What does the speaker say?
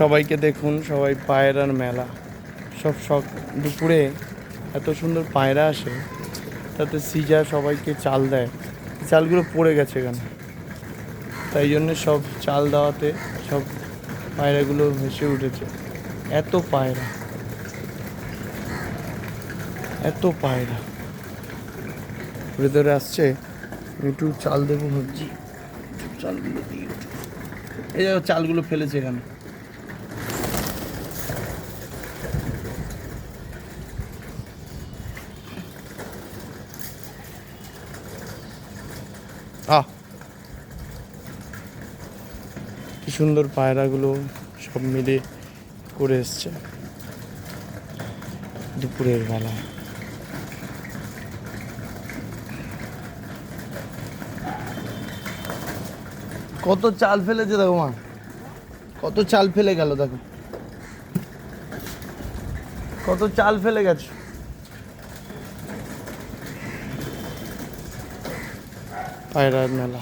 সবাইকে দেখুন, সবাই পায়রার মেলা। সব দুপুরে এত সুন্দর পায়রা আসে, তাতে সিজা সবাইকে চাল দেয়। চালগুলো পড়ে গেছে এখানে, তাই জন্য সব চাল দেওয়াতে সব পায়রাগুলো ভেসে উঠেছে। এত পায়রা, এত পায়রা ভেতরে আসছে। একটু চাল দেবো ভাবছি, চালগুলো দিয়ে এই দেখো চালগুলো ফেলেছে এখানে। কি সুন্দর পায়রাগুলো সব মিলে করে এসছে দুপুরের বেলা। কত চাল ফেলেছে দেখো মা, কত চাল ফেলে গেল দেখো, কত চাল ফেলে গেছে পায়রার মেলা।